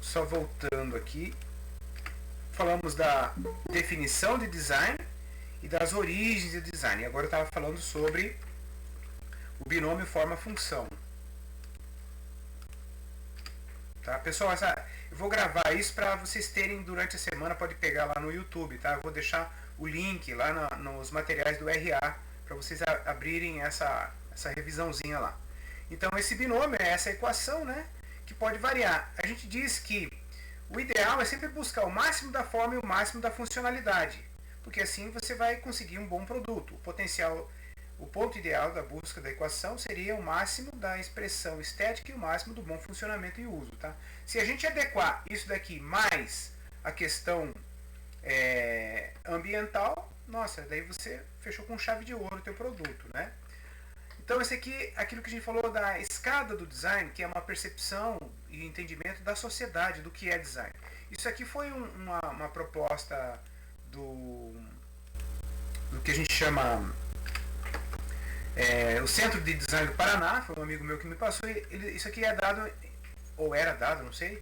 só voltando aqui, falamos da definição de design e das origens de design. E agora eu estava falando sobre o binômio forma-função. Tá, pessoal, eu vou gravar isso para vocês terem durante a semana, pode pegar lá no YouTube, tá? Eu vou deixar o link lá nos materiais do RA para vocês abrirem essa revisãozinha lá. Então esse binômio é essa equação, né, que pode variar. A gente diz que o ideal é sempre buscar o máximo da forma e o máximo da funcionalidade, porque assim você vai conseguir um bom produto. O ponto ideal da busca da equação seria o máximo da expressão estética e o máximo do bom funcionamento e uso. Tá? Se a gente adequar isso daqui mais a questão ambiental, nossa, daí você fechou com chave de ouro o teu produto, né? Então esse aqui, aquilo que a gente falou da escada do design, que é uma percepção e entendimento da sociedade do que é design. Isso aqui foi uma proposta do que a gente chama o Centro de Design do Paraná, foi um amigo meu que me passou. Isso aqui é dado, ou era dado, não sei,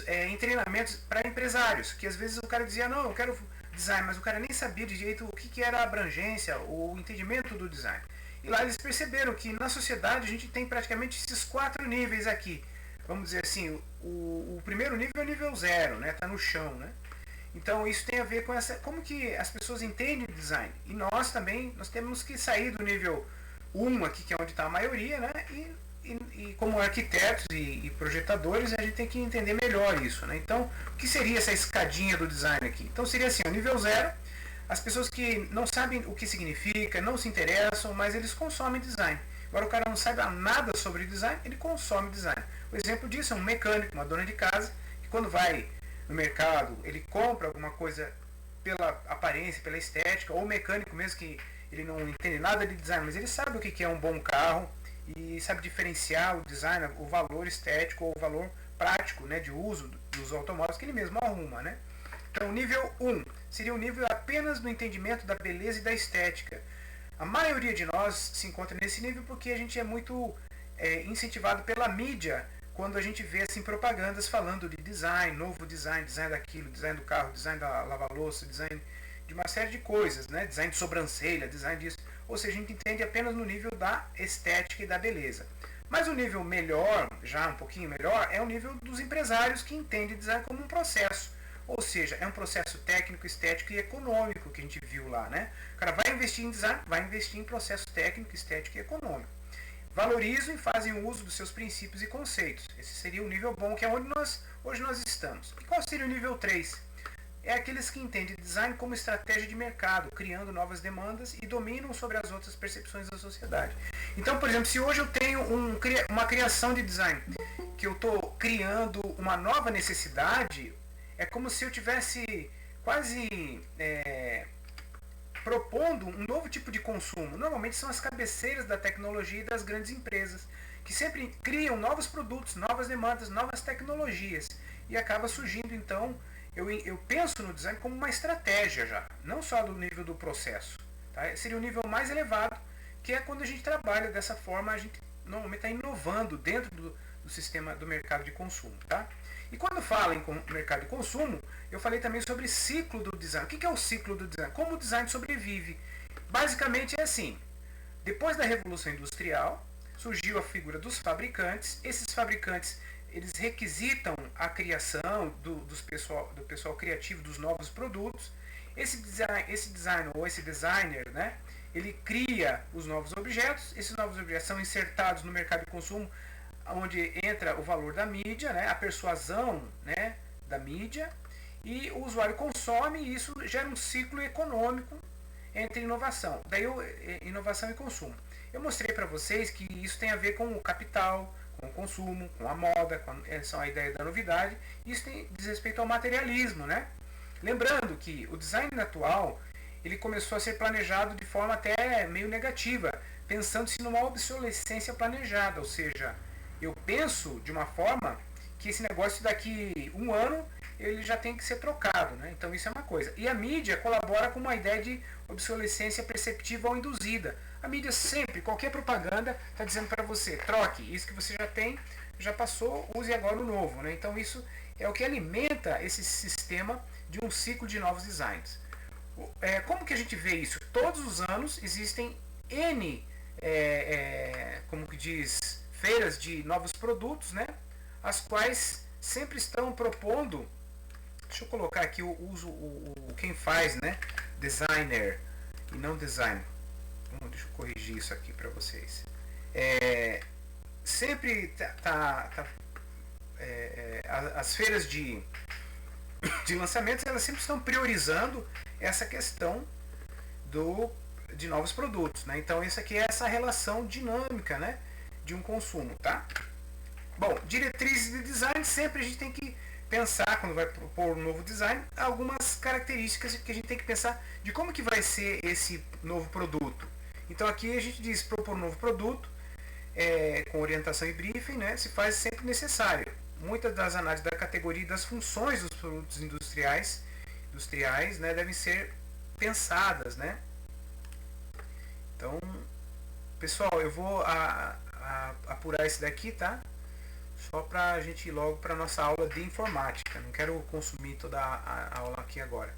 em treinamentos para empresários, que às vezes o cara dizia, não, eu quero design, mas o cara nem sabia de jeito o que era a abrangência, o entendimento do design. E lá eles perceberam que na sociedade a gente tem praticamente esses 4 níveis aqui. Vamos dizer assim, o primeiro nível é o nível 0, né? Tá no chão, né? Então isso tem a ver com como que as pessoas entendem design. E nós também, nós temos que sair do nível 1 aqui, que é onde está a maioria, né? E como arquitetos e projetadores, a gente tem que entender melhor isso, né? Então, o que seria essa escadinha do design aqui? Então seria assim, o nível 0, as pessoas que não sabem o que significa, não se interessam, mas eles consomem design. Agora o cara não sabe nada sobre design, ele consome design. O exemplo disso é um mecânico, uma dona de casa, que quando vai no mercado, ele compra alguma coisa pela aparência, pela estética, ou o mecânico mesmo que ele não entende nada de design, mas ele sabe o que é um bom carro e sabe diferenciar o design, o valor estético ou o valor prático, né, de uso dos automóveis que ele mesmo arruma, né? Então o nível 1 seria o nível apenas do entendimento da beleza e da estética. A maioria de nós se encontra nesse nível porque a gente é muito incentivado pela mídia quando a gente vê assim, propagandas falando de design, novo design, design daquilo, design do carro, design da lava-louça, design de uma série de coisas, né? Design de sobrancelha, design disso. Ou seja, a gente entende apenas no nível da estética e da beleza. Mas o nível melhor, já um pouquinho melhor, é o nível dos empresários que entendem design como um processo. Ou seja, é um processo técnico, estético e econômico que a gente viu lá, né? O cara vai investir em design, vai investir em processo técnico, estético e econômico. Valorizam e fazem uso dos seus princípios e conceitos. Esse seria o nível bom, que é onde hoje nós estamos. E qual seria o nível 3? É aqueles que entendem design como estratégia de mercado, criando novas demandas e dominam sobre as outras percepções da sociedade. Então, por exemplo, se hoje eu tenho uma criação de design, que eu estou criando uma nova necessidade, é como se eu tivesse quase propondo um novo tipo de consumo. Normalmente são as cabeceiras da tecnologia e das grandes empresas, que sempre criam novos produtos, novas demandas, novas tecnologias. E acaba surgindo, então, eu penso no design como uma estratégia já, não só do nível do processo. Tá? Seria o nível mais elevado, que é quando a gente trabalha dessa forma, a gente normalmente está inovando dentro do sistema do mercado de consumo. Tá? E quando falo em mercado de consumo, eu falei também sobre ciclo do design. O que é o ciclo do design? Como o design sobrevive? Basicamente é assim, depois da Revolução Industrial, surgiu a figura dos fabricantes. Esses fabricantes, eles requisitam a criação do pessoal criativo dos novos produtos. Esse design ou esse designer, né, ele cria os novos objetos. Esses novos objetos são insertados no mercado de consumo, onde entra o valor da mídia, né, a persuasão, né, da mídia, e o usuário consome, e isso gera um ciclo econômico entre inovação. Daí inovação e consumo. Eu mostrei para vocês que isso tem a ver com o capital, com o consumo, com a moda, com a ideia da novidade. Isso diz respeito ao materialismo, né? Lembrando que o design atual ele começou a ser planejado de forma até meio negativa, pensando-se numa obsolescência planejada, ou seja, eu penso de uma forma que esse negócio daqui um ano ele já tem que ser trocado, né? Então isso é uma coisa. E a mídia colabora com uma ideia de obsolescência perceptiva ou induzida. A mídia sempre, qualquer propaganda, está dizendo para você, troque, isso que você já tem, já passou, use agora o novo, né? Então isso é o que alimenta esse sistema de um ciclo de novos designs. Como que a gente vê isso? Todos os anos existem N, como que diz, feiras de novos produtos, né? As quais sempre estão propondo. Deixa eu colocar aqui quem faz, né? Designer e não design. Deixa eu corrigir isso aqui para vocês. Sempre as feiras de lançamentos, elas sempre estão priorizando essa questão de novos produtos, né? Então isso aqui é essa relação dinâmica, né, de um consumo, tá? Bom, diretrizes de design, sempre a gente tem que pensar, quando vai propor um novo design, algumas características que a gente tem que pensar de como que vai ser esse novo produto. Então aqui a gente diz propor um novo produto, com orientação e briefing, né, se faz sempre necessário. Muitas das análises da categoria e das funções dos produtos industriais, né, devem ser pensadas, né? Então, pessoal, eu vou apurar esse daqui, tá? Só para a gente ir logo para a nossa aula de informática. Não quero consumir toda a aula aqui agora.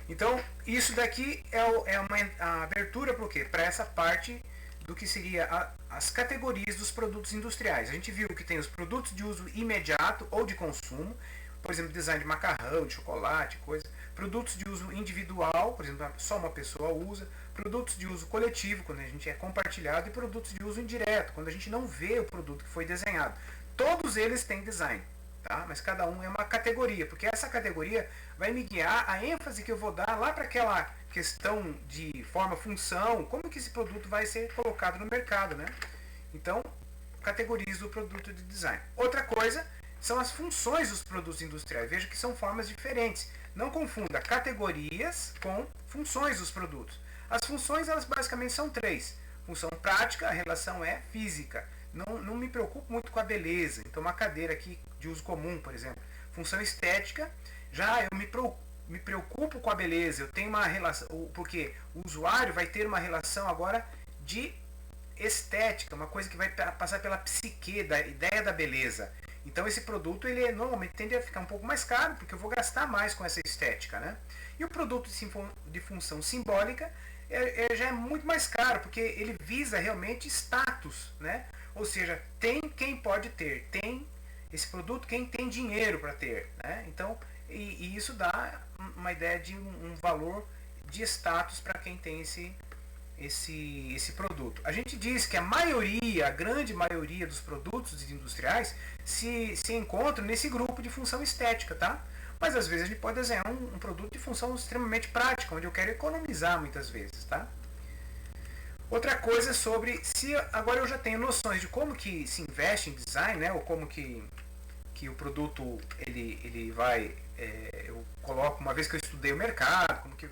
Então, isso daqui é uma abertura para o quê? Para essa parte do que seria as categorias dos produtos industriais. A gente viu que tem os produtos de uso imediato ou de consumo, por exemplo, design de macarrão, de chocolate, coisa. Produtos de uso individual, por exemplo, só uma pessoa usa. Produtos de uso coletivo, quando a gente é compartilhado. E produtos de uso indireto, quando a gente não vê o produto que foi desenhado. Todos eles têm design, tá? Mas cada um é uma categoria, porque essa categoria vai me guiar a ênfase que eu vou dar lá para aquela questão de forma-função, como que esse produto vai ser colocado no mercado, né? Então, categorizo o produto de design. Outra coisa são as funções dos produtos industriais. Veja que são formas diferentes. Não confunda categorias com funções dos produtos. As funções, elas basicamente são três. Função prática, a relação é física. Não me preocupo muito com a beleza. Então, uma cadeira aqui de uso comum, por exemplo. Função estética, já eu me preocupo com a beleza. Eu tenho uma relação, porque o usuário vai ter uma relação agora de estética, uma coisa que vai passar pela psique, da ideia da beleza. Então, esse produto, ele normalmente tende a ficar um pouco mais caro, porque eu vou gastar mais com essa estética, né? E o produto de função simbólica já é muito mais caro, porque ele visa realmente status, né? Ou seja, tem quem pode ter, tem esse produto quem tem dinheiro para ter, né? Então, e isso dá uma ideia de um valor de status para quem tem esse produto. A gente diz que a grande maioria dos produtos industriais se encontram nesse grupo de função estética, tá? Mas às vezes a gente pode desenhar um produto de função extremamente prática, onde eu quero economizar muitas vezes, tá? Outra coisa é sobre, se agora eu já tenho noções de como que se investe em design, né? Ou como que o produto ele vai, eu coloco, uma vez que eu estudei o mercado, como que eu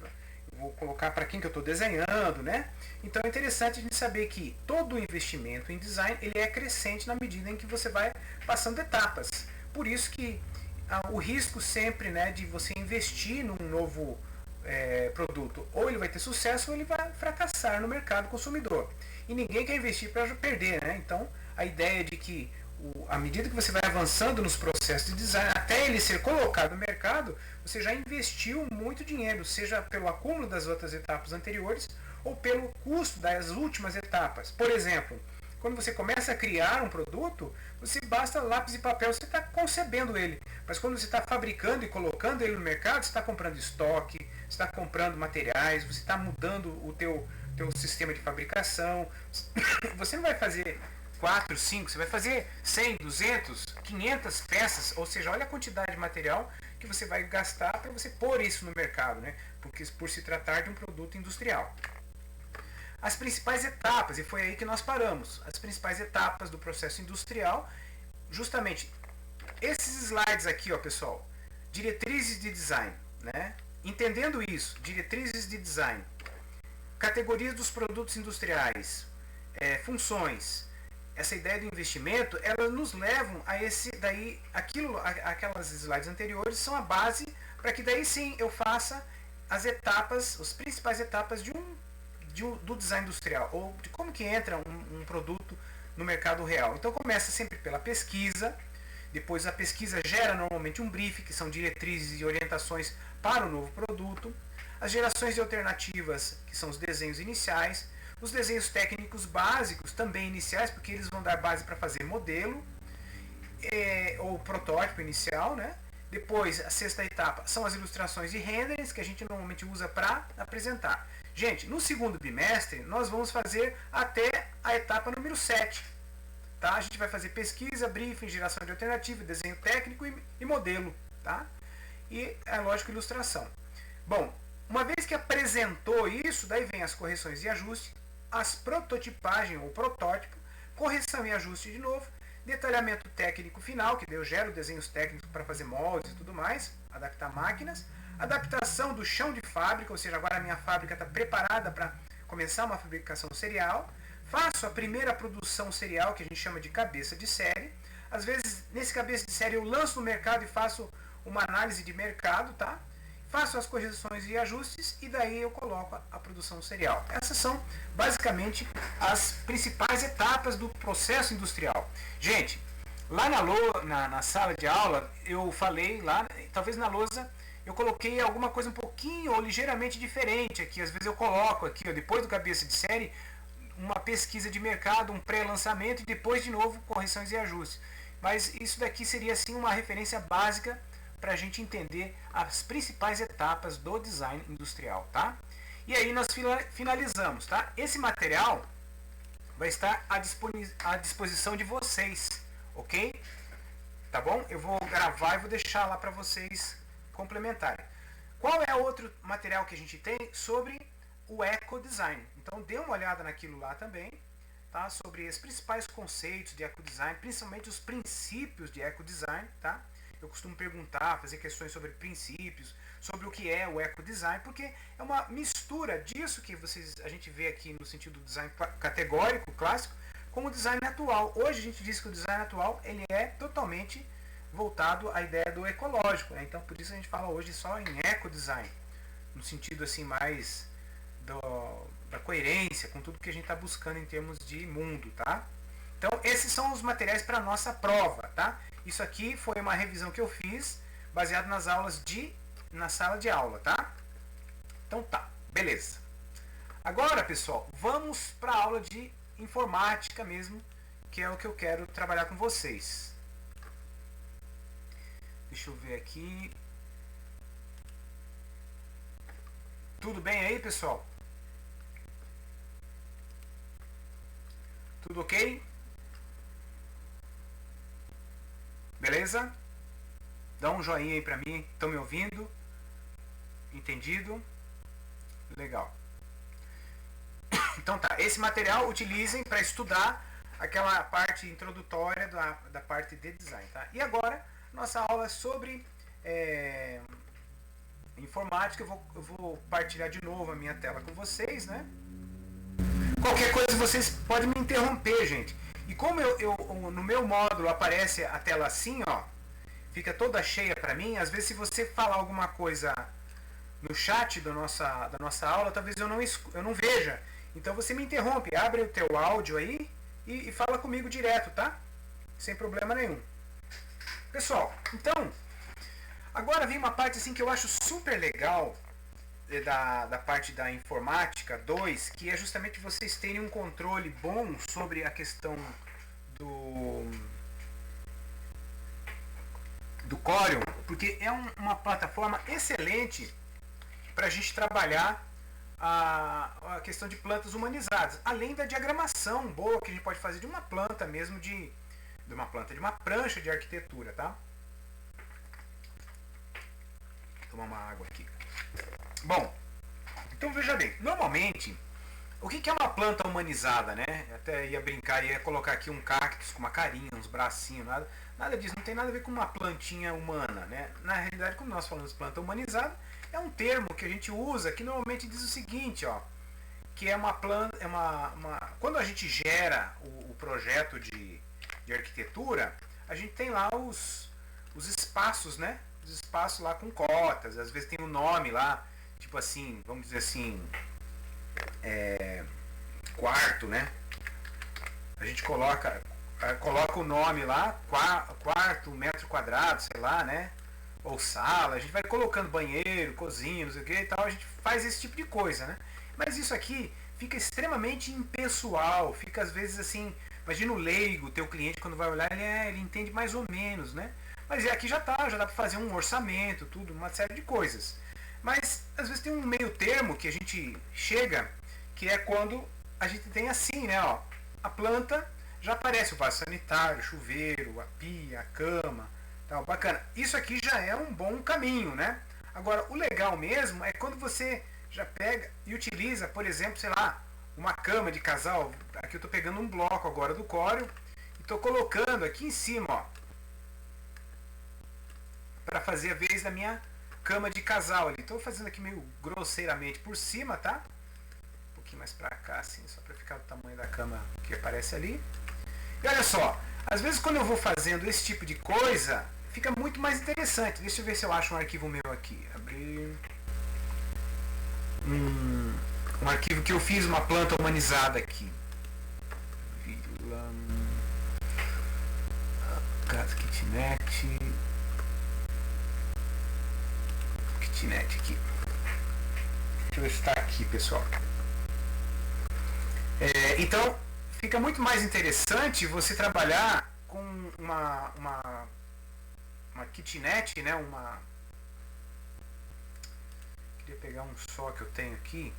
vou colocar para quem que eu estou desenhando, né? Então é interessante a gente saber que todo investimento em design ele é crescente na medida em que você vai passando etapas. Por isso que o risco sempre, né, de você investir num novo produto, ou ele vai ter sucesso ou ele vai fracassar no mercado consumidor. E ninguém quer investir para perder, né? Então a ideia de que à medida que você vai avançando nos processos de design, até ele ser colocado no mercado, você já investiu muito dinheiro, seja pelo acúmulo das outras etapas anteriores ou pelo custo das últimas etapas. Por exemplo, quando você começa a criar um produto, você basta lápis e papel, você está concebendo ele. Mas quando você está fabricando e colocando ele no mercado, você está comprando estoque, você está comprando materiais, você está mudando o teu sistema de fabricação. Você não vai fazer 4, 5, você vai fazer 100, 200, 500 peças, ou seja, olha a quantidade de material que você vai gastar para você pôr isso no mercado, né? Porque por se tratar de um produto industrial. As principais etapas, e foi aí que nós paramos, as principais etapas do processo industrial, justamente esses slides aqui, ó, pessoal, diretrizes de design, né? Entendendo isso, diretrizes de design, categorias dos produtos industriais, funções, essa ideia do investimento, elas nos levam a aquelas slides anteriores são a base para que daí sim eu faça as etapas, as principais etapas do design industrial, ou de como que entra um produto no mercado real. Então começa sempre pela pesquisa, Depois a pesquisa gera normalmente um briefing, que são diretrizes e orientações para o novo produto. As gerações de alternativas, que são os desenhos iniciais. Os desenhos técnicos básicos, também iniciais, porque eles vão dar base para fazer modelo ou protótipo inicial, né? Depois, a sexta etapa são as ilustrações e renderings, que a gente normalmente usa para apresentar. Gente, no segundo bimestre, nós vamos fazer até a etapa número 7. Tá? A gente vai fazer pesquisa, briefing, geração de alternativa, desenho técnico e modelo. Tá? E, é lógico, ilustração. Bom, uma vez que apresentou isso, daí vem as correções e ajustes, as prototipagem ou protótipo, correção e ajuste de novo, detalhamento técnico final, que eu gero desenhos técnicos para fazer moldes e tudo mais, adaptar máquinas, adaptação do chão de fábrica, ou seja, agora a minha fábrica está preparada para começar uma fabricação serial, faço a primeira produção serial, que a gente chama de cabeça de série, às vezes nesse cabeça de série eu lanço no mercado e faço uma análise de mercado, tá? Faço as correções e ajustes e daí eu coloco a produção serial. Essas são basicamente as principais etapas do processo industrial. Gente, lá na sala de aula eu falei, lá, talvez na lousa, eu coloquei alguma coisa um pouquinho ou ligeiramente diferente aqui. Às vezes eu coloco aqui, ó, depois do cabeça de série, uma pesquisa de mercado, um pré-lançamento e depois de novo correções e ajustes. Mas isso daqui seria assim uma referência básica para a gente entender as principais etapas do design industrial, tá? E aí nós finalizamos, tá? Esse material vai estar à disposição de vocês, ok? Tá bom? Eu vou gravar e vou deixar lá para vocês complementarem. Qual é outro material que a gente tem sobre o ecodesign? Então dê uma olhada naquilo lá também, tá? Sobre os principais conceitos de ecodesign, principalmente os princípios de ecodesign, tá? Eu costumo perguntar, fazer questões sobre princípios, sobre o que é o ecodesign, porque é uma mistura disso que a gente vê aqui no sentido do design categórico, clássico, com o design atual. Hoje a gente diz que o design atual ele é totalmente voltado à ideia do ecológico, né? Então por isso a gente fala hoje só em ecodesign, no sentido assim mais da coerência com tudo que a gente está buscando em termos de mundo, tá? Então esses são os materiais para a nossa prova, tá? Isso aqui foi uma revisão que eu fiz baseado nas aulas na sala de aula, tá? Então tá, beleza. Agora, pessoal, vamos para a aula de informática mesmo, que é o que eu quero trabalhar com vocês. Deixa eu ver aqui. Tudo bem aí, pessoal? Tudo ok? Beleza? Dá um joinha aí pra mim. Estão me ouvindo? Entendido? Legal. Então tá, esse material utilizem para estudar aquela parte introdutória da parte de design, tá? E agora, nossa aula sobre informática. Eu vou partilhar de novo a minha tela com vocês, né? Qualquer coisa vocês podem me interromper, gente. E como no meu módulo aparece a tela assim, ó, fica toda cheia para mim, às vezes se você falar alguma coisa no chat da nossa aula, talvez eu não veja. Então você me interrompe, abre o teu áudio aí e fala comigo direto, tá? Sem problema nenhum. Pessoal, então, agora vem uma parte assim que eu acho super legal da parte da informática 2, que é justamente vocês terem um controle bom sobre a questão do Corel, porque é uma plataforma excelente para a gente trabalhar a questão de plantas humanizadas, além da diagramação boa que a gente pode fazer de uma planta mesmo, de uma prancha de arquitetura, tá? Vou tomar uma água aqui. Bom, então veja bem, normalmente, o que é uma planta humanizada, né? Eu até ia brincar, ia colocar aqui um cactus com uma carinha, uns bracinhos, nada disso, não tem nada a ver com uma plantinha humana, né? Na realidade, quando nós falamos de planta humanizada, é um termo que a gente usa que normalmente diz o seguinte, ó, que é uma planta, quando a gente gera o projeto de arquitetura, a gente tem lá os espaços, né? Os espaços lá com cotas, às vezes tem um nome lá, tipo assim, vamos dizer assim, quarto, né? A gente coloca coloca o nome lá, quarto, metro quadrado, sei lá, né? Ou sala, a gente vai colocando banheiro, cozinha, não sei o que e tal, a gente faz esse tipo de coisa, né? Mas isso aqui fica extremamente impessoal, fica às vezes assim, imagina o leigo, teu cliente quando vai olhar, ele entende mais ou menos, né? Mas aqui já já dá para fazer um orçamento, tudo, uma série de coisas. Mas às vezes tem um meio termo que a gente chega, que é quando a gente tem assim, né, ó, a planta já aparece o vaso sanitário, o chuveiro, a pia, a cama, tal, bacana. Isso aqui já é um bom caminho, né? Agora, o legal mesmo é quando você já pega e utiliza, por exemplo, sei lá, uma cama de casal. Aqui eu estou pegando um bloco agora do Corel e estou colocando aqui em cima, ó, para fazer a vez da minha cama de casal ali. Estou fazendo aqui meio grosseiramente por cima, tá? Um pouquinho mais para cá, assim, só para ficar o tamanho da cama que aparece ali. E olha só, às vezes quando eu vou fazendo esse tipo de coisa, fica muito mais interessante. Deixa eu ver se eu acho um arquivo meu aqui. Abrir. Um arquivo que eu fiz uma planta humanizada aqui. Casa kitnet. Kitnet aqui. Deixa eu ver se está aqui, pessoal. Então, fica muito mais interessante você trabalhar com uma kitnet, né? Queria pegar um só que eu tenho aqui.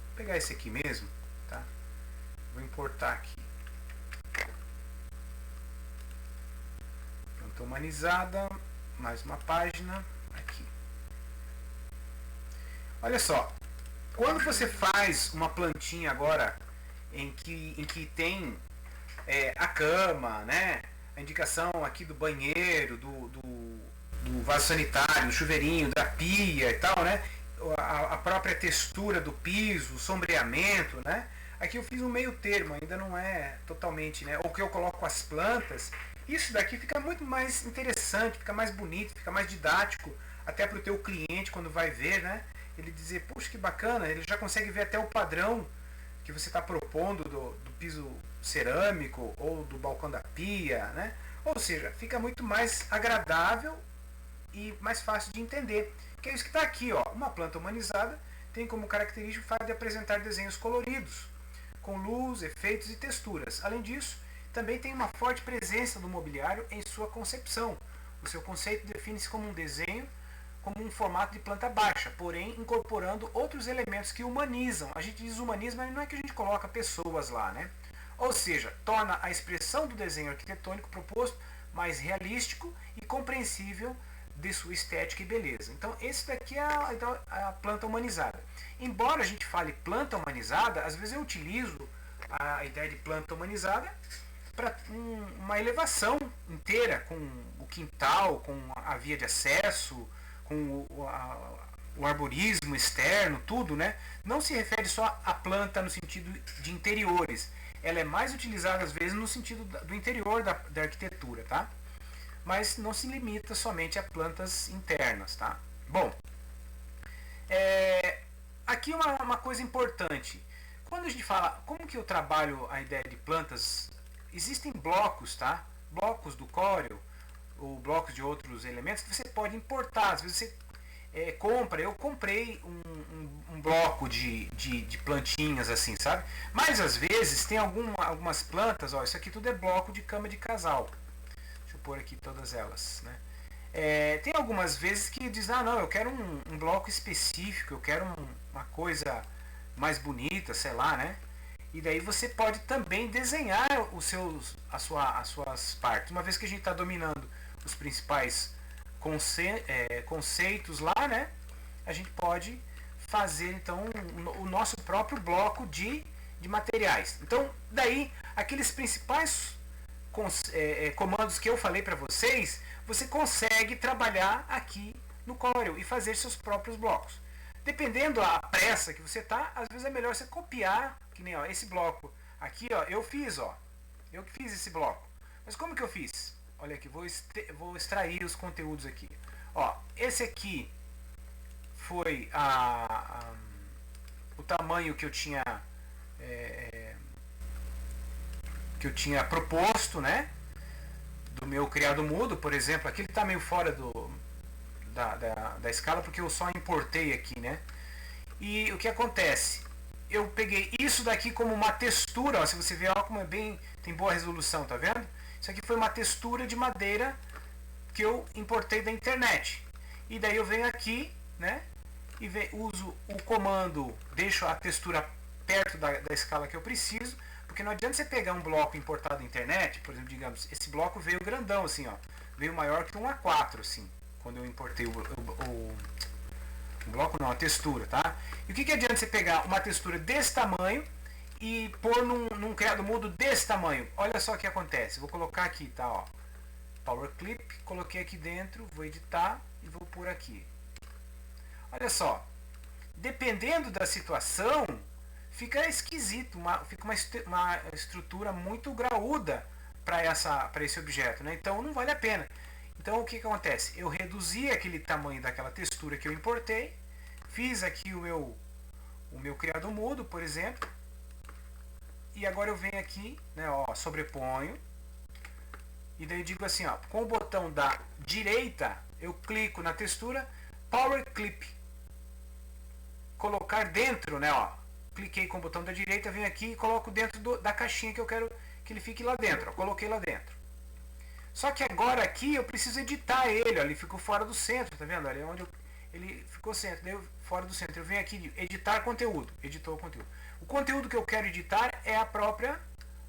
Vou pegar esse aqui mesmo, tá? Vou importar aqui. Planta humanizada, mais uma página aqui. Olha só, quando você faz uma plantinha agora em que tem a cama, né? A indicação aqui do banheiro, do vaso sanitário, do chuveirinho, da pia e tal, né? A própria textura do piso, o sombreamento, né? Aqui eu fiz um meio termo, ainda não é totalmente, né? Ou que eu coloco as plantas. Isso daqui fica muito mais interessante, fica mais bonito, fica mais didático, até para o teu cliente quando vai ver, né? Ele dizer, puxa, que bacana, ele já consegue ver até o padrão que você está propondo do piso cerâmico ou do balcão da pia, né? Ou seja, fica muito mais agradável e mais fácil de entender. Que é isso que está aqui, ó. Uma planta humanizada tem como característica o fato de apresentar desenhos coloridos, com luz, efeitos e texturas. Além disso, também tem uma forte presença do mobiliário em sua concepção. O seu conceito define-se como um desenho, como um formato de planta baixa, porém incorporando outros elementos que humanizam. A gente diz humanismo, mas não é que a gente coloca pessoas lá, né? Ou seja, torna a expressão do desenho arquitetônico proposto mais realístico e compreensível de sua estética e beleza. Então, esse daqui é a planta humanizada. Embora a gente fale planta humanizada, às vezes eu utilizo a ideia de planta humanizada para uma elevação inteira, com o quintal, com a via de acesso, com o arborismo externo, tudo, né? Não se refere só à planta no sentido de interiores. Ela é mais utilizada, às vezes, no sentido do interior da arquitetura, tá? Mas não se limita somente a plantas internas, tá? Bom, aqui uma coisa importante. Quando a gente fala, como que eu trabalho a ideia de plantas, existem blocos, tá? Blocos do Corel, ou blocos de outros elementos que você pode importar. Às vezes você compra, eu comprei um bloco de plantinhas assim, sabe? Mas às vezes tem algumas plantas, ó, isso aqui tudo é bloco de cama de casal. Deixa eu pôr aqui todas elas, né? Tem algumas vezes que diz, não, eu quero um bloco específico, eu quero uma coisa mais bonita, sei lá, né? E daí você pode também desenhar as suas partes. Uma vez que a gente está dominando os principais conceitos lá, né? A gente pode fazer então o nosso próprio bloco de materiais. Então, daí, aqueles principais comandos que eu falei para vocês, você consegue trabalhar aqui no Corel e fazer seus próprios blocos. Dependendo da pressa que você tá, às vezes é melhor você copiar, que nem ó, esse bloco aqui, ó, eu fiz esse bloco. Mas como que eu fiz? Olha aqui, vou extrair os conteúdos aqui. Ó, esse aqui foi o tamanho que eu tinha que eu tinha proposto, né? Do meu criado mudo, por exemplo. Aqui ele está meio fora da escala porque eu só importei aqui, né? E o que acontece? Eu peguei isso daqui como uma textura, ó, se você ver, ó, como é bem, tem boa resolução, tá vendo? Isso aqui foi uma textura de madeira que eu importei da internet. E daí eu venho aqui, né? E uso o comando, deixo a textura perto da escala que eu preciso, porque não adianta você pegar um bloco importado da internet, por exemplo, digamos, esse bloco veio grandão assim, ó, veio maior que um A4, assim, quando eu importei o bloco não, a textura, tá? E o que adianta você pegar uma textura desse tamanho e pôr num criado mudo desse tamanho? Olha só o que acontece, vou colocar aqui, tá, ó, Power Clip, coloquei aqui dentro, vou editar e vou pôr aqui. Olha só, dependendo da situação, fica esquisito, fica uma estrutura muito graúda para esse objeto, né? Então não vale a pena. Então o que acontece? Eu reduzi aquele tamanho daquela textura que eu importei, fiz aqui o meu criado mudo, por exemplo, e agora eu venho aqui, né, ó, sobreponho, e daí eu digo assim, ó, com o botão da direita, eu clico na textura, Power Clip, colocar dentro, né, ó, cliquei com o botão da direita, venho aqui e coloco dentro da caixinha que eu quero que ele fique lá dentro, ó, coloquei lá dentro. Só que agora aqui eu preciso editar ele, ó, ele ficou fora do centro, tá vendo? Ali é onde ele ficou centro, daí fora do centro. Eu venho aqui editar conteúdo, editou o conteúdo. O conteúdo que eu quero editar é a própria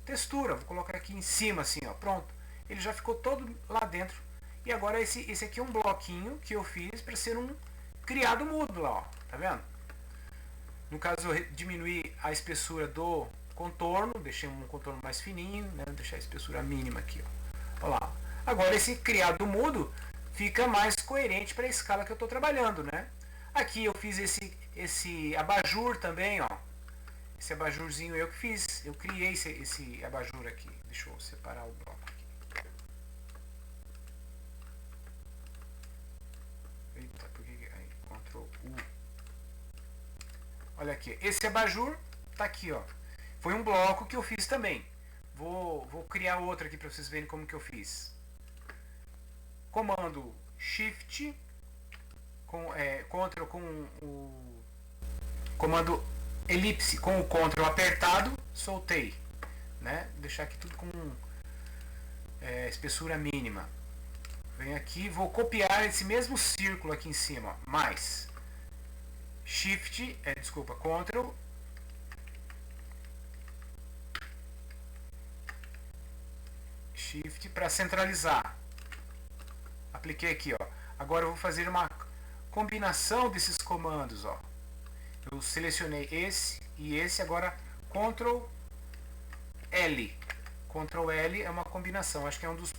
textura. Vou colocar aqui em cima assim, ó, pronto. Ele já ficou todo lá dentro. E agora esse aqui é um bloquinho que eu fiz para ser um criado mudo lá, ó, tá vendo? No caso eu diminuí a espessura do contorno, deixei um contorno mais fininho, né? Vou deixar a espessura mínima aqui, ó. Olha lá. Agora esse criado mudo fica mais coerente para a escala que eu estou trabalhando, né? Aqui eu fiz esse abajur também, ó. Esse abajurzinho eu que fiz. Eu criei esse abajur aqui. Deixa eu separar o bloco aqui. Eita, por que aí? Ctrl U. Olha aqui. Esse abajur tá aqui, ó. Foi um bloco que eu fiz também. Vou criar outro aqui para vocês verem como que eu fiz. Comando Shift, Ctrl com o comando elipse com o Ctrl apertado, soltei, né? Deixar aqui tudo com espessura mínima. Venho aqui, vou copiar esse mesmo círculo aqui em cima, mais Shift, desculpa, Ctrl Shift para centralizar. Apliquei aqui, ó. Agora eu vou fazer uma combinação desses comandos, ó. Eu selecionei esse e esse, agora Ctrl L. Ctrl L é uma combinação. Acho que é um dos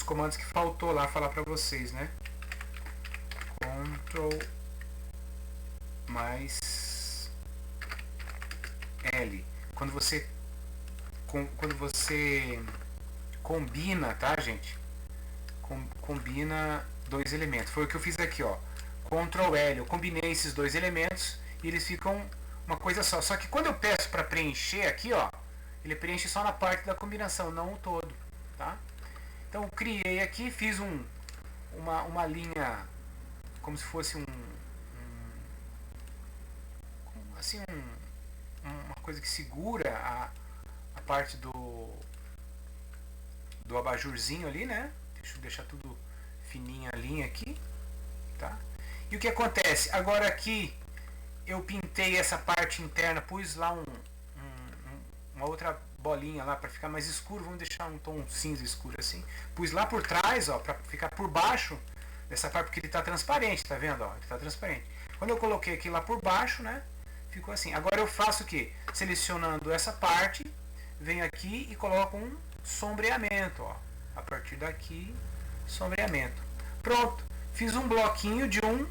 comandos que faltou lá falar para vocês, né? Ctrl mais L. Quando você combina, tá, gente? Combina dois elementos. Foi o que eu fiz aqui, ó. Ctrl L. Eu combinei esses dois elementos e eles ficam uma coisa só. Só que quando eu peço para preencher aqui, ó, ele preenche só na parte da combinação, não o todo, tá? Então eu criei aqui, fiz uma linha como se fosse uma coisa que segura a parte do abajurzinho ali, né? Deixa eu deixar tudo fininha a linha aqui, tá? E o que acontece? Agora aqui eu pintei essa parte interna, pus lá uma outra bolinha lá para ficar mais escuro, vamos deixar um tom cinza escuro assim. Pus lá por trás, ó, para ficar por baixo dessa parte, porque ele está transparente, tá vendo? Ó, ele está transparente. Quando eu coloquei aqui lá por baixo, né? Ficou assim. Agora eu faço o que? Selecionando essa parte, venho aqui e coloco um sombreamento, ó. A partir daqui, sombreamento. Pronto. Fiz um bloquinho de um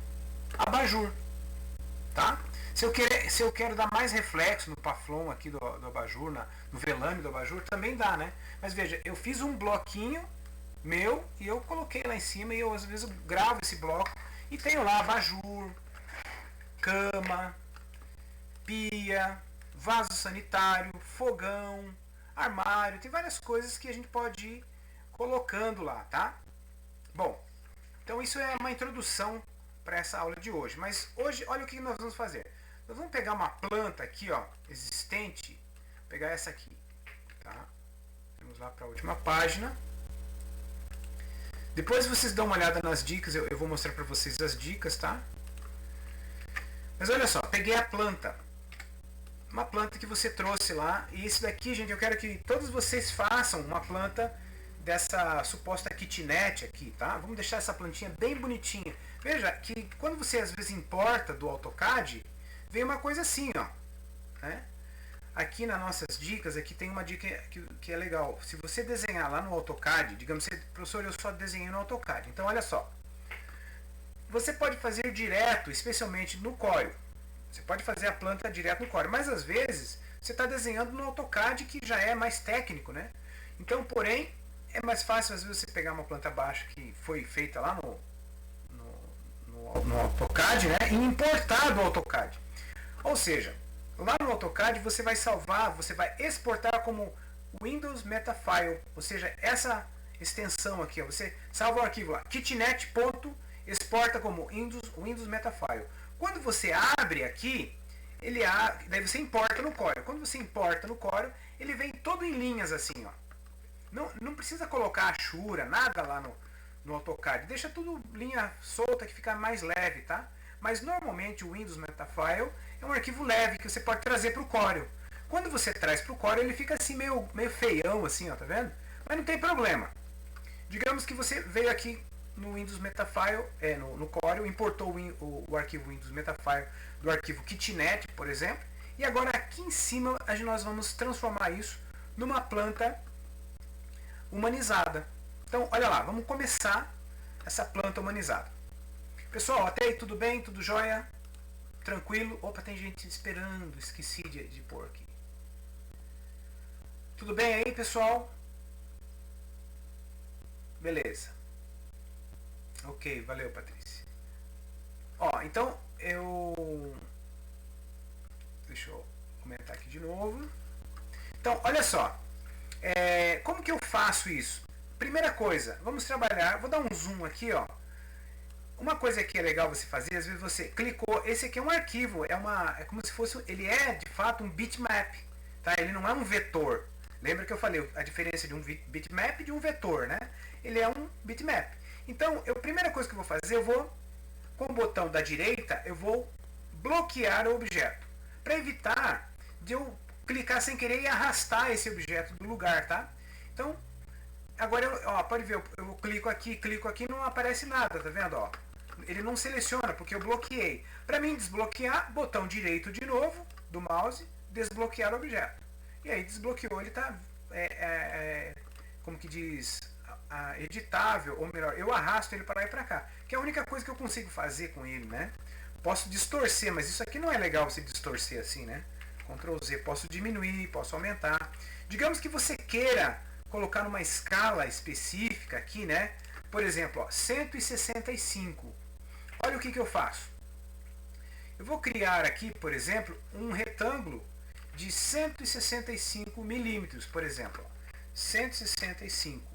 abajur, tá? Se eu quero dar mais reflexo no paflon aqui do abajur, no velame do abajur, também dá, né? Mas veja, eu fiz um bloquinho meu e eu coloquei lá em cima e eu às vezes eu gravo esse bloco e tenho lá abajur, cama, pia, vaso sanitário, fogão, armário, tem várias coisas que a gente pode ir colocando lá, tá? Bom, então isso é uma introdução para essa aula de hoje. Mas hoje, olha o que nós vamos fazer. Nós vamos pegar uma planta aqui, ó, existente, pegar essa aqui, tá? Vamos lá para a última página. Depois vocês dão uma olhada nas dicas, eu vou mostrar para vocês as dicas, tá? Mas olha só, peguei a planta. Uma planta que você trouxe lá. E esse daqui, gente, eu quero que todos vocês façam uma planta dessa suposta kitnet aqui, tá? Vamos deixar essa plantinha bem bonitinha. Veja que quando você às vezes importa do AutoCAD, vem uma coisa assim, ó. Né? Aqui nas nossas dicas, aqui tem uma dica que é legal. Se você desenhar lá no AutoCAD, digamos, professor, eu só desenhei no AutoCAD. Então, olha só. Você pode fazer direto, especialmente no Corel. Você pode fazer a planta direto no Corel. Mas, às vezes, você está desenhando no AutoCAD, que já é mais técnico, né? Então, porém, é mais fácil, às vezes, você pegar uma planta baixa que foi feita lá no AutoCAD, né? E importar do AutoCAD. Ou seja, lá no AutoCAD você vai salvar, você vai exportar como Windows Metafile, ou seja, essa extensão aqui, ó, você salva o arquivo lá, kitnet.exporta como Windows Metafile. Quando você abre aqui, daí você importa no Corel. Quando você importa no Corel, ele vem todo em linhas assim, ó. Não precisa colocar achura, nada lá no AutoCAD, deixa tudo linha solta que fica mais leve, tá? Mas normalmente o Windows Metafile é um arquivo leve que você pode trazer para o Corel. Quando você traz para o Corel, ele fica assim meio feião, assim, ó, tá vendo? Mas não tem problema. Digamos que você veio aqui no Windows Metafile, no Corel, importou o arquivo Windows Metafile do arquivo kitnet, por exemplo, e agora aqui em cima nós vamos transformar isso numa planta humanizada. Então, olha lá, vamos começar essa planta humanizada. Pessoal, até aí tudo bem? Tudo jóia? Tranquilo? Opa, tem gente esperando, esqueci de pôr aqui. Tudo bem aí, pessoal? Beleza. Ok, valeu, Patrícia. Ó, então deixa eu aumentar aqui de novo. Então, olha só. Como que eu faço isso? Primeira coisa, vamos trabalhar. Vou dar um zoom aqui, ó. Uma coisa que é legal você fazer, às vezes você clicou, esse aqui é um arquivo, é como se fosse, ele é de fato um bitmap, tá? Ele não é um vetor. Lembra que eu falei a diferença de um bitmap e de um vetor, né? Ele é um bitmap. Então, a primeira coisa que eu vou fazer, com o botão da direita, eu vou bloquear o objeto, para evitar de eu clicar sem querer e arrastar esse objeto do lugar, tá? Então, agora, pode ver, eu clico aqui, não aparece nada, tá vendo, ó? Ele não seleciona, porque eu bloqueei. Para mim desbloquear, botão direito de novo, do mouse, desbloquear o objeto. E aí desbloqueou, ele está, como que diz, editável, ou melhor, eu arrasto ele para lá e para cá. Que é a única coisa que eu consigo fazer com ele, né? Posso distorcer, mas isso aqui não é legal você distorcer assim, né? Ctrl Z, posso diminuir, posso aumentar. Digamos que você queira colocar numa escala específica aqui, né? Por exemplo, ó, 165. Olha o que eu faço. Eu vou criar aqui, por exemplo, um retângulo de 165 milímetros, por exemplo. 165.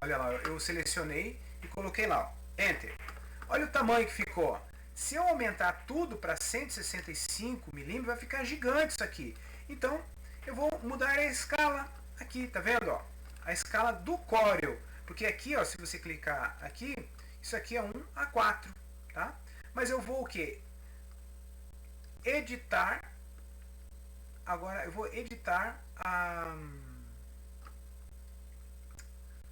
Olha lá, eu selecionei e coloquei lá, ó, Enter. Olha o tamanho que ficou. Se eu aumentar tudo para 165 milímetros, vai ficar gigante isso aqui. Então, eu vou mudar a escala aqui, tá vendo? Ó? A escala do Corel. Porque aqui, ó, se você clicar aqui, isso aqui é 1:4, tá? Mas eu vou o quê? Editar. Agora eu vou editar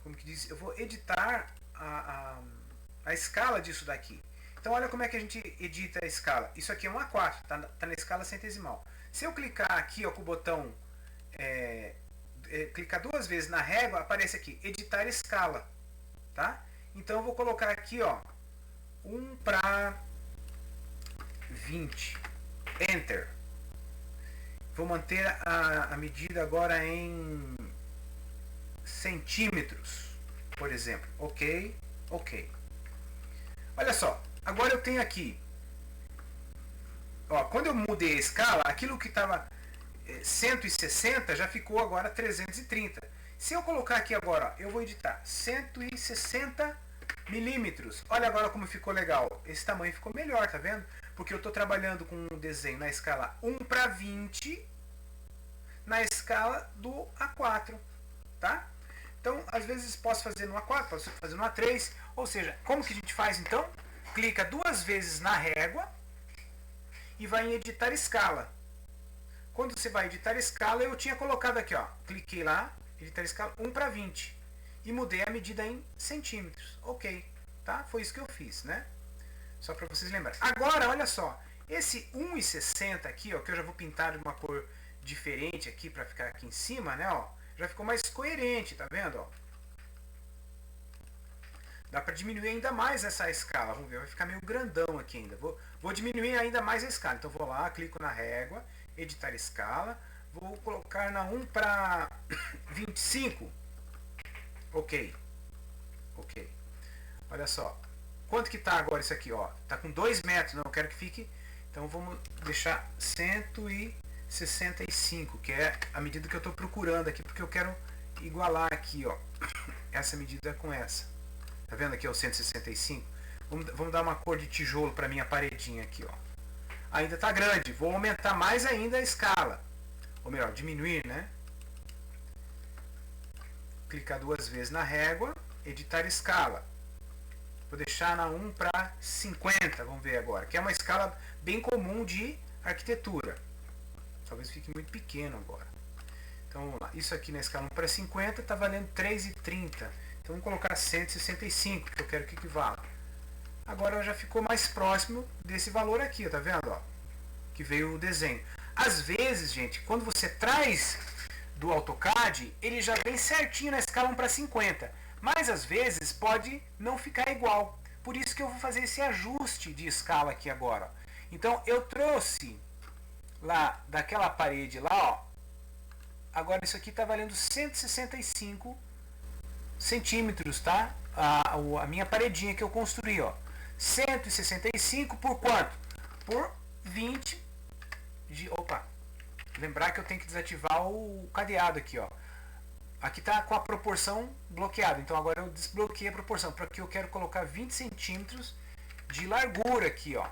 como que diz? Eu vou editar a escala disso daqui. Então olha como é que a gente edita a escala. Isso aqui é 1:4, tá na escala centesimal. Se eu clicar aqui, ó, com o botão clicar duas vezes na régua, aparece aqui, editar escala, tá? Então eu vou colocar aqui, ó, 1:20, Enter. Vou manter a medida agora em centímetros, por exemplo. Ok, ok. Olha só, agora eu tenho aqui, ó, quando eu mudei a escala, aquilo que estava 160 já ficou agora 330. Se eu colocar aqui agora, ó, eu vou editar 160 milímetros. Olha agora como ficou legal. Esse tamanho ficou melhor, tá vendo? Porque eu estou trabalhando com um desenho na escala 1:20, na escala do A4, tá? Então, às vezes posso fazer no A4, posso fazer no A3, ou seja, como que a gente faz então? Clica 2 vezes na régua e vai em editar escala. Quando você vai editar escala, eu tinha colocado aqui, ó, cliquei lá, editar escala 1:20 e mudei a medida em centímetros. Ok, tá? Foi isso que eu fiz, né? Só para vocês lembrarem. Agora, olha só, esse 1,60 aqui, ó, que eu já vou pintar de uma cor diferente aqui para ficar aqui em cima, né, ó, já ficou mais coerente, tá vendo, ó? Dá para diminuir ainda mais essa escala. Vamos ver, vai ficar meio grandão aqui ainda. Vou diminuir ainda mais a escala. Então vou lá, clico na régua, editar escala. Vou colocar na 1:25. Ok. Ok. Olha só. Quanto que tá agora isso aqui, ó? Tá com 2 metros. Não, eu quero que fique. Então vamos deixar 165, que é a medida que eu estou procurando aqui, porque eu quero igualar aqui, ó. Essa medida com essa. Tá vendo aqui, ó, 165? Vamos dar uma cor de tijolo para minha paredinha aqui, ó. Ainda tá grande. Vou aumentar mais ainda a escala. Ou melhor, diminuir, né? Clicar 2 vezes na régua, editar escala. Vou deixar na 1:50, vamos ver agora, que é uma escala bem comum de arquitetura. Talvez fique muito pequeno agora. Então vamos lá. Isso aqui na escala 1:50 está valendo 3,30. Então vamos colocar 165, que eu quero que equivala. Agora já ficou mais próximo desse valor aqui, tá vendo? Ó, que veio o desenho. Às vezes, gente, quando você traz do AutoCAD, ele já vem certinho na escala 1:50. Mas às vezes pode não ficar igual. Por isso que eu vou fazer esse ajuste de escala aqui agora. Então eu trouxe lá daquela parede lá, ó. Agora isso aqui está valendo 165 centímetros, tá? A minha paredinha que eu construí, ó. 165 por quanto? Por 20 de... Opa! Lembrar que eu tenho que desativar o cadeado aqui, ó. Aqui está com a proporção bloqueada, então agora eu desbloqueei a proporção, porque eu quero colocar 20 centímetros de largura aqui, ó.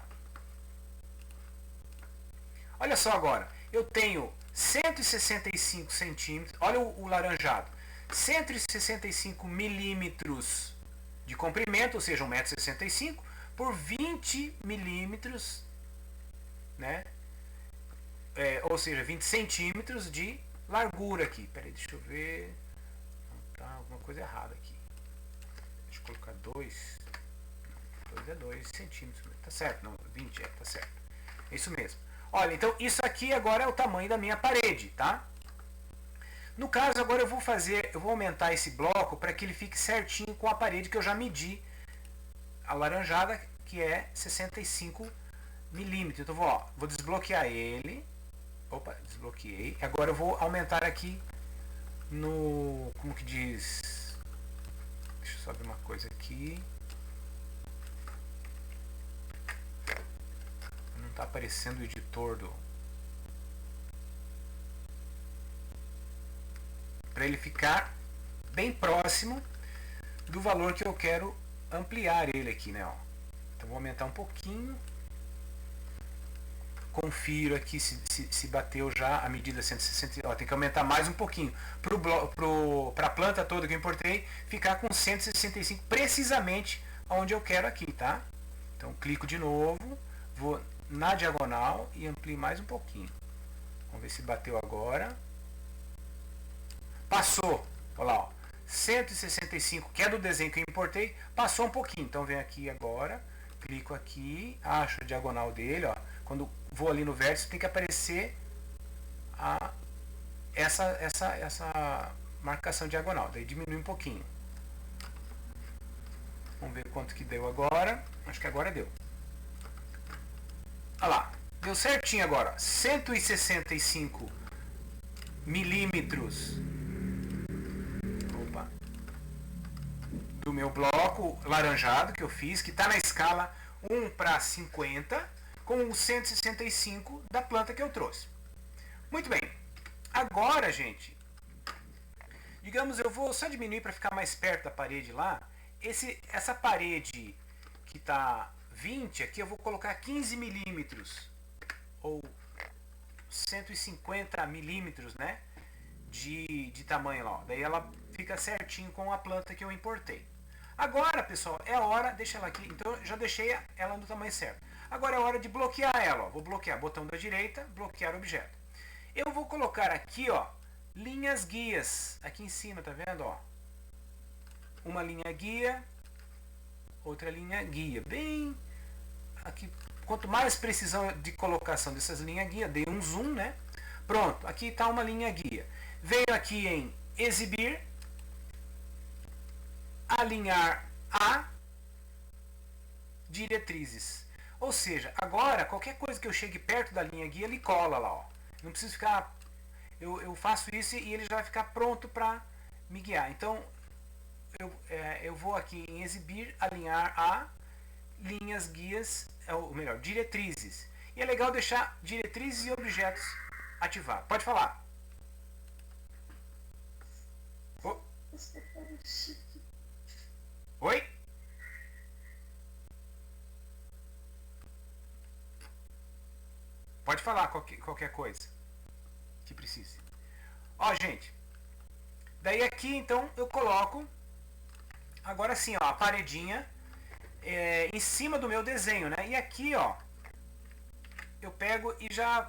Olha só agora, eu tenho 165 centímetros, olha o laranjado, 165 milímetros de comprimento, ou seja, 1,65 m por 20 milímetros, né? Ou seja, 20 centímetros de largura aqui. Peraí, deixa eu ver. Tá alguma coisa errada aqui. Deixa eu colocar 2. 2 é 2 centímetros. Tá certo? Não, 20 tá certo. É isso mesmo. Olha, então isso aqui agora é o tamanho da minha parede, tá? No caso, agora eu vou aumentar esse bloco para que ele fique certinho com a parede que eu já medi, a laranjada, que é 65 milímetros. Então vou desbloquear ele. Opa, desbloqueei. Agora eu vou aumentar aqui no... Como que diz? Deixa eu só ver uma coisa aqui. Não está aparecendo o editor do... Para ele ficar bem próximo do valor que eu quero ampliar ele aqui, né? Ó. Então vou aumentar um pouquinho. Confiro aqui se bateu já a medida 160. Ó, tem que aumentar mais um pouquinho. Para a planta toda que eu importei, ficar com 165 precisamente onde eu quero aqui, tá? Então clico de novo, vou na diagonal e amplio mais um pouquinho. Vamos ver se bateu agora. Passou, olha lá, ó, 165, que é do desenho que eu importei, passou um pouquinho. Então vem aqui agora, clico aqui, acho a diagonal dele, ó. Quando vou ali no vértice, tem que aparecer essa marcação diagonal. Daí diminui um pouquinho. Vamos ver quanto que deu agora. Acho que agora deu. Olha lá, deu certinho agora. 165 milímetros do meu bloco laranjado que eu fiz, que está na escala 1:50, com os 165 da planta que eu trouxe. Muito bem. Agora, gente, digamos, eu vou só diminuir para ficar mais perto da parede lá. Essa parede que está 20 aqui, eu vou colocar 15 milímetros ou 150 milímetros, né, de tamanho lá. Ó. Daí ela fica certinho com a planta que eu importei. Agora, pessoal, é a hora, deixa ela aqui, então eu já deixei ela no tamanho certo. Agora é a hora de bloquear ela, ó. Vou bloquear, botão da direita, bloquear objeto. Eu vou colocar aqui, ó, linhas guias, aqui em cima, tá vendo, ó? Uma linha guia, outra linha guia, bem aqui. Quanto mais precisão de colocação dessas linhas guia, dei um zoom, né? Pronto, aqui está uma linha guia. Venho aqui em exibir, alinhar a diretrizes. Ou seja, agora qualquer coisa que eu chegue perto da linha guia, ele cola lá, ó. Não preciso ficar. Eu faço isso e ele já vai ficar pronto para me guiar. Então eu vou aqui em exibir, alinhar a linhas guias, ou melhor, diretrizes. E é legal deixar diretrizes e objetos ativados. Pode falar. Oi? Pode falar qualquer coisa que precise. Ó, gente. Daí aqui, então, eu coloco agora sim, ó, a paredinha em cima do meu desenho, né? E aqui, ó, eu pego e já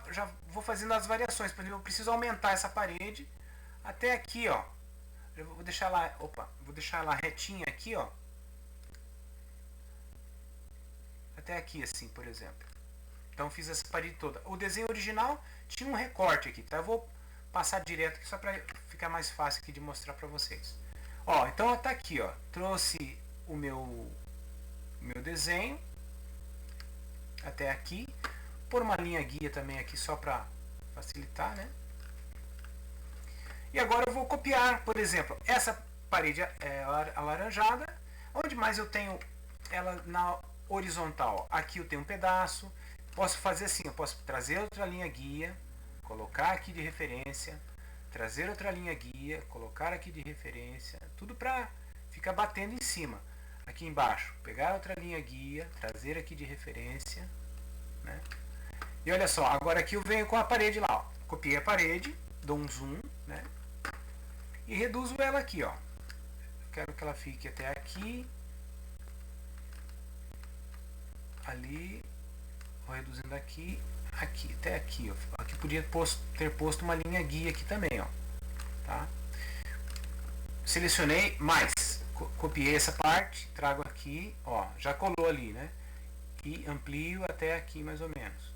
vou fazendo as variações. Por exemplo, eu preciso aumentar essa parede até aqui, ó. Eu vou deixar ela, vou deixar ela retinha aqui, ó. Até aqui, assim, por exemplo. Então fiz essa parede toda. O desenho original tinha um recorte aqui, tá? Eu vou passar direto aqui só para ficar mais fácil aqui de mostrar para vocês. Ó, então tá aqui, ó. Trouxe o meu desenho até aqui. Por uma linha guia também aqui só para facilitar, né? E agora eu vou copiar, por exemplo, essa parede alaranjada. Onde mais eu tenho ela na horizontal? Aqui eu tenho um pedaço. Posso fazer assim, eu posso trazer outra linha guia, colocar aqui de referência, trazer outra linha guia, colocar aqui de referência, tudo para ficar batendo em cima. Aqui embaixo, pegar outra linha guia, trazer aqui de referência, né? E olha só, agora aqui eu venho com a parede lá, ó. Copiei a parede, dou um zoom, né? E reduzo ela aqui, ó. Quero que ela fique até aqui, ali. Vou reduzindo aqui, até aqui, ó. Aqui podia ter posto uma linha guia aqui também, ó. Tá? Selecionei mais, copiei essa parte, trago aqui, ó, já colou ali, né? E amplio até aqui mais ou menos.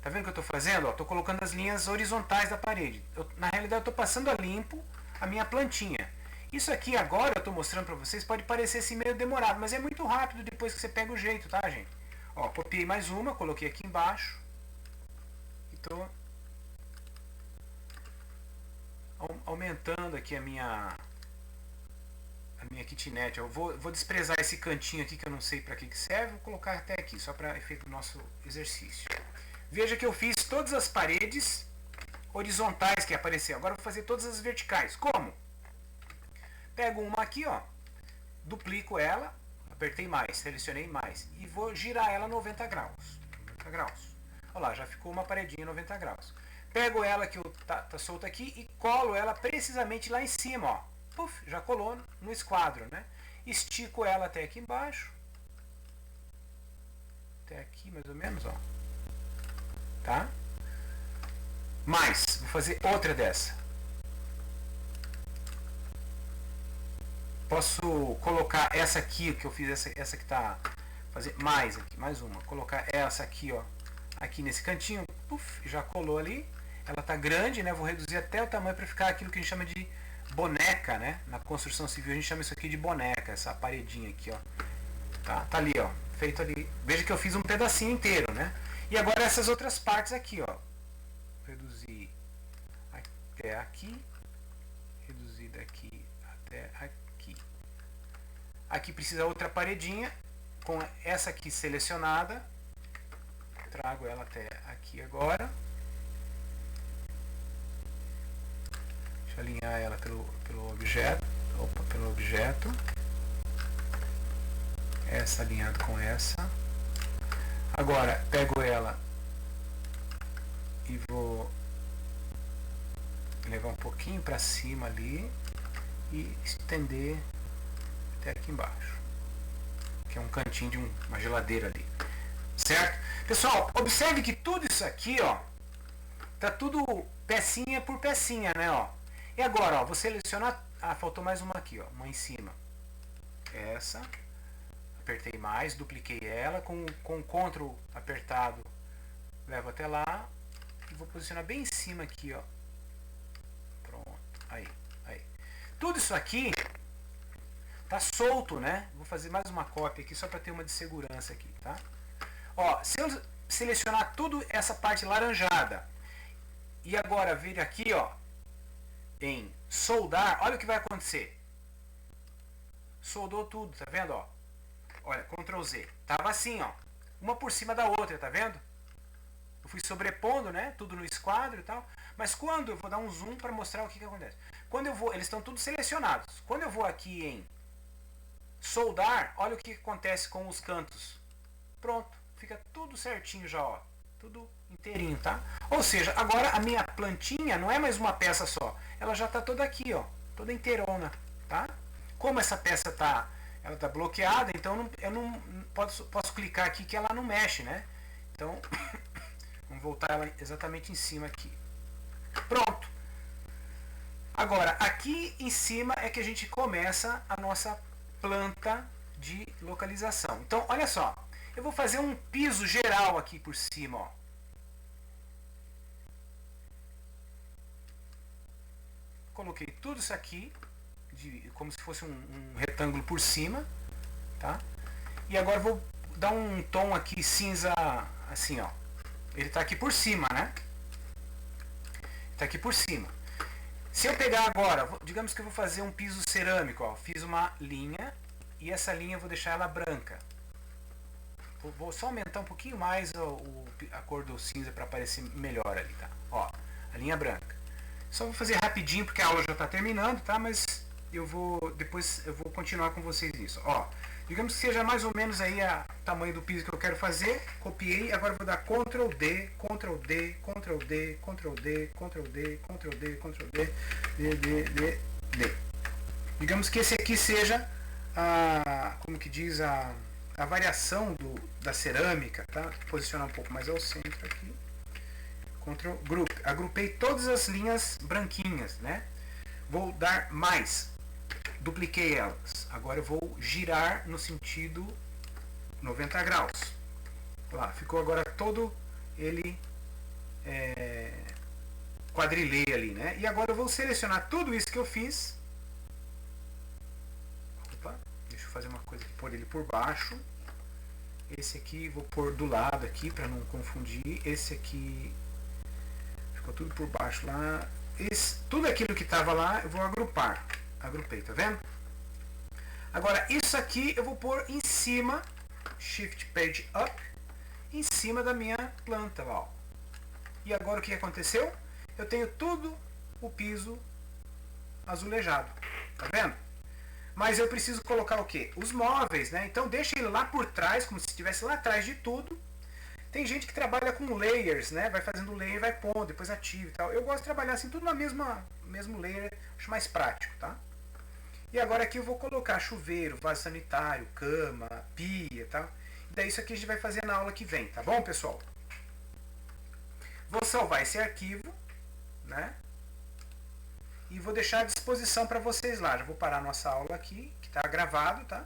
Tá vendo o que eu estou fazendo? Estou colocando as linhas horizontais da parede. Na realidade eu estou passando a limpo a minha plantinha. Isso aqui agora eu estou mostrando para vocês, pode parecer assim meio demorado, mas é muito rápido depois que você pega o jeito, tá, gente? Ó, copiei mais uma, coloquei aqui embaixo. E estou aumentando aqui a minha kitnet. Eu vou desprezar esse cantinho aqui que eu não sei para que serve. Vou colocar até aqui, só para efeito do nosso exercício. Veja que eu fiz todas as paredes horizontais que apareceram. Agora eu vou fazer todas as verticais. Como? Pego uma aqui, ó, duplico ela, apertei mais, selecionei mais e vou girar ela 90 graus. 90 graus. Olha lá, já ficou uma paredinha 90 graus. Pego ela que tá solta aqui e colo ela precisamente lá em cima, ó. Puf, já colou no esquadro, né? Estico ela até aqui embaixo. Até aqui mais ou menos, ó. Tá? Mais, vou fazer outra dessa. Posso colocar essa aqui, que eu fiz essa que tá, fazer mais aqui, mais uma, colocar essa aqui, ó, aqui nesse cantinho, puf, já colou ali. Ela tá grande, né? Vou reduzir até o tamanho para ficar aquilo que a gente chama de boneca, né? Na construção civil a gente chama isso aqui de boneca, essa paredinha aqui, ó. Tá ali, ó, feito ali. Veja que eu fiz um pedacinho inteiro, né? E agora essas outras partes aqui, ó. Reduzir até aqui, reduzir daqui até aqui. Aqui precisa outra paredinha com essa aqui selecionada. Trago ela até aqui agora. eu alinhar ela pelo objeto. Opa, pelo objeto. Essa alinhado com essa. Agora, pego ela e vou levar um pouquinho para cima ali e estender até aqui embaixo, que é um cantinho de uma geladeira ali, certo? Pessoal, observe que tudo isso aqui, ó, tá tudo pecinha por pecinha, né, ó. E agora, ó, vou selecionar, faltou mais uma aqui, ó, uma em cima. Essa, apertei mais, dupliquei ela, com Ctrl apertado, levo até lá e vou posicionar bem em cima aqui, ó. Pronto, aí. Tudo isso aqui tá solto, né? Vou fazer mais uma cópia aqui só para ter uma de segurança aqui, tá? Ó, se eu selecionar tudo essa parte laranjada e agora vir aqui, ó, em soldar, olha o que vai acontecer. Soldou tudo, tá vendo, ó? Olha, Ctrl Z. Tava assim, ó, uma por cima da outra, tá vendo? Eu fui sobrepondo, né, tudo no esquadro e tal. Mas quando eu vou dar um zoom para mostrar o que acontece. Quando eu vou, eles estão todos selecionados. Quando eu vou aqui em soldar, olha o que acontece com os cantos. Pronto, fica tudo certinho já, ó. Tudo inteirinho, tá? Ou seja, agora a minha plantinha não é mais uma peça só. Ela já está toda aqui, ó, toda inteirona, tá? Como essa peça ela tá bloqueada, então eu não posso clicar aqui que ela não mexe, né? Então, vamos voltar ela exatamente em cima aqui. Pronto. Agora, aqui em cima é que a gente começa a nossa planta de localização. Então, olha só. Eu vou fazer um piso geral aqui por cima, ó. Coloquei tudo isso aqui, como se fosse um retângulo por cima, tá? E agora vou dar um tom aqui cinza, assim, ó. Ele está aqui por cima, né? Está aqui por cima. Se eu pegar agora, digamos que eu vou fazer um piso cerâmico, ó. Fiz uma linha e essa linha eu vou deixar ela branca. Vou só aumentar um pouquinho mais a cor do cinza para aparecer melhor ali, tá? Ó, a linha branca. Só vou fazer rapidinho porque a aula já está terminando, tá? Mas depois eu vou continuar com vocês isso. Ó, digamos que seja mais ou menos aí o tamanho do piso que eu quero fazer. Copiei, agora vou dar Ctrl D, Ctrl D, Ctrl D, Ctrl D, Ctrl D, Ctrl D, Ctrl D, D. Digamos que esse aqui seja como que diz, a variação da cerâmica, tá? Vou posicionar um pouco mais ao centro aqui. Ctrl Group. Agrupei todas as linhas branquinhas, né? Vou dar mais. Dupliquei elas. Agora eu vou girar no sentido 90 graus. Lá, ficou agora todo ele quadrilei ali, né? E agora eu vou selecionar tudo isso que eu fiz. Opa, deixa eu fazer uma coisa aqui, pôr ele por baixo. Esse aqui vou pôr do lado aqui para não confundir. Esse aqui ficou tudo por baixo lá. Tudo aquilo que estava lá eu vou agrupar. Agrupei, tá vendo? Agora isso aqui eu vou pôr em cima, Shift Page Up, em cima da minha planta lá, ó. E agora o que aconteceu? Eu tenho tudo o piso azulejado, tá vendo? Mas eu preciso colocar o que? Os móveis, né? Então deixa ele lá por trás, como se estivesse lá atrás de tudo. Tem gente que trabalha com layers, né? Vai fazendo layer, vai pondo, depois ativa e tal. Eu gosto de trabalhar assim, tudo na mesmo layer, acho mais prático, tá? E agora aqui eu vou colocar chuveiro, vaso sanitário, cama, pia e tal. E daí isso aqui a gente vai fazer na aula que vem, tá bom, pessoal? Vou salvar esse arquivo, né? E vou deixar à disposição para vocês lá. Já vou parar a nossa aula aqui, que está gravado, tá?